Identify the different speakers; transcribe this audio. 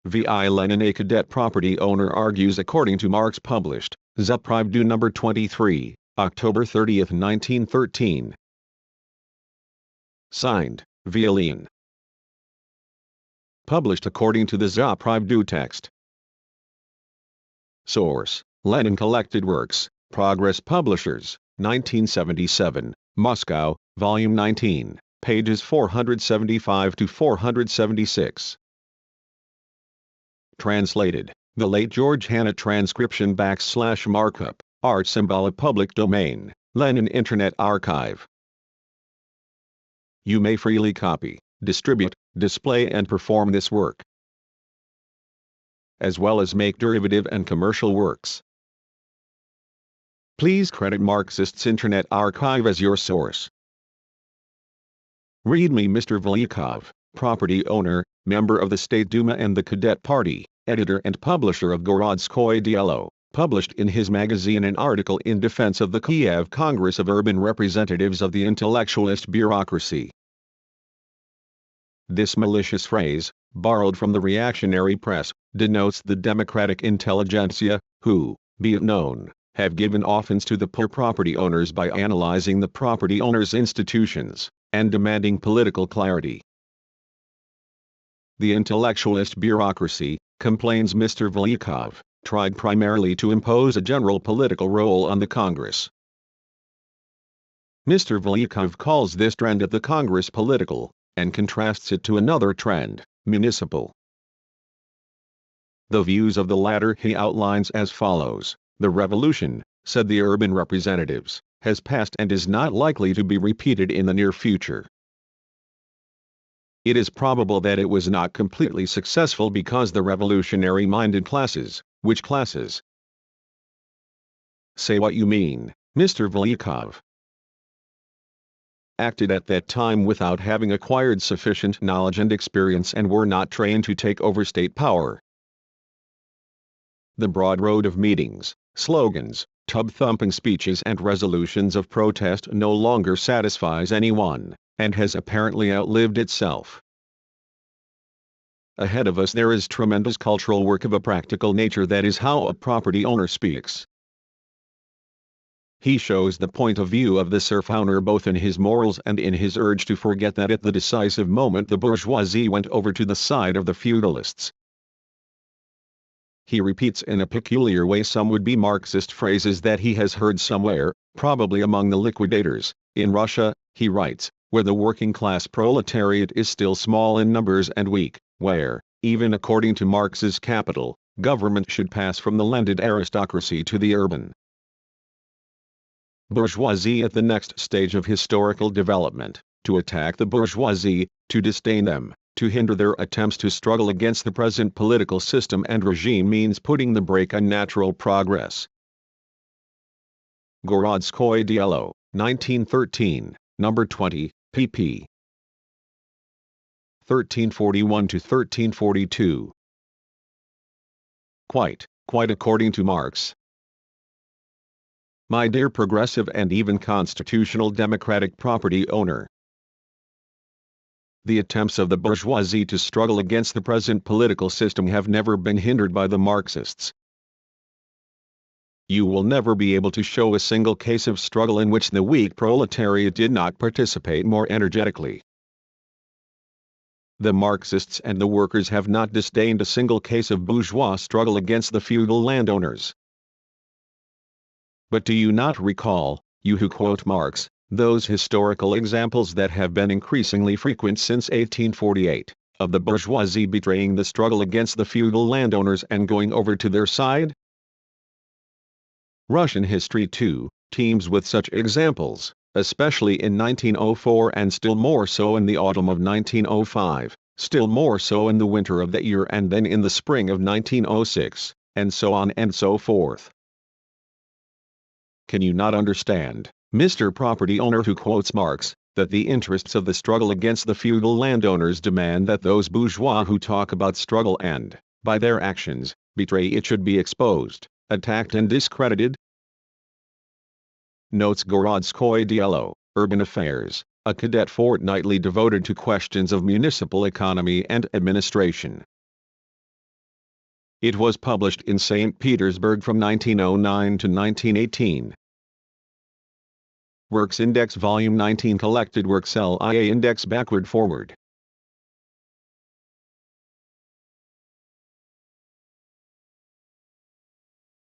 Speaker 1: V.I. Lenin, a cadet property owner, argues according to Marx, published, Zapravdu number 23, October 30, 1913. Signed, V. Lenin. Published according to the Zapravdu text. Source: Lenin Collected Works, Progress Publishers, 1977, Moscow, Volume 19, pages 475 to 476. Translated, the late George Hanna. Transcription / markup, art symbolic public domain, Lenin Internet Archive. You may freely copy, distribute, display and perform this work, as well as make derivative and commercial works. Please credit Marxist's Internet Archive as your source. Read me, Mr. Velikov, property owner, member of the State Duma and the Cadet Party, editor and publisher of Gorodskoye Dielo, published in his magazine an article in defense of the Kiev Congress of Urban Representatives of the Intellectualist Bureaucracy. This malicious phrase, borrowed from the reactionary press, denotes the democratic intelligentsia, who, be it known, have given offense to the poor property owners by analyzing the property owners' institutions, and demanding political clarity. The intellectualist bureaucracy, complains Mr. Velikov, tried primarily to impose a general political role on the Congress. Mr. Velikov calls this trend at the Congress political, and contrasts it to another trend, municipal. The views of the latter he outlines as follows: the revolution, said the urban representatives, has passed and is not likely to be repeated in the near future. It is probable that it was not completely successful because the revolutionary-minded classes, which classes? Say what you mean, Mr. Velikov. Acted at that time without having acquired sufficient knowledge and experience and were not trained to take over state power. The broad road of meetings, slogans, tub-thumping speeches and resolutions of protest no longer satisfies anyone, and has apparently outlived itself. Ahead of us there is tremendous cultural work of a practical nature. That is how a property owner speaks. He shows the point of view of the serf owner both in his morals and in his urge to forget that at the decisive moment the bourgeoisie went over to the side of the feudalists. He repeats in a peculiar way some would-be Marxist phrases that he has heard somewhere, probably among the liquidators. In Russia, he writes, where the working-class proletariat is still small in numbers and weak, where, even according to Marx's Capital, government should pass from the landed aristocracy to the urban bourgeoisie at the next stage of historical development, to attack the bourgeoisie, to disdain them, to hinder their attempts to struggle against the present political system and regime means putting the brake on natural progress. Gorodskoye Dielo, 1913, number 20, pp. 1341 to 1342. Quite according to Marx. My dear progressive and even constitutional democratic property owner, the attempts of the bourgeoisie to struggle against the present political system have never been hindered by the Marxists. You will never be able to show a single case of struggle in which the weak proletariat did not participate more energetically. The Marxists and the workers have not disdained a single case of bourgeois struggle against the feudal landowners. But do you not recall, you who quote Marx, those historical examples that have been increasingly frequent since 1848, of the bourgeoisie betraying the struggle against the feudal landowners and going over to their side? Russian history too teems with such examples, especially in 1904 and still more so in the autumn of 1905, still more so in the winter of that year and then in the spring of 1906, and so on and so forth. Can you not understand, Mr. Property Owner who quotes Marx, that the interests of the struggle against the feudal landowners demand that those bourgeois who talk about struggle and, by their actions, betray it should be exposed, attacked and discredited? Notes Gorodskoye Dielo, Urban Affairs, a cadet fortnightly devoted to questions of municipal economy and administration. It was published in St. Petersburg from 1909 to 1918. Works Index Volume 19 Collected Works LIA Index Backward Forward.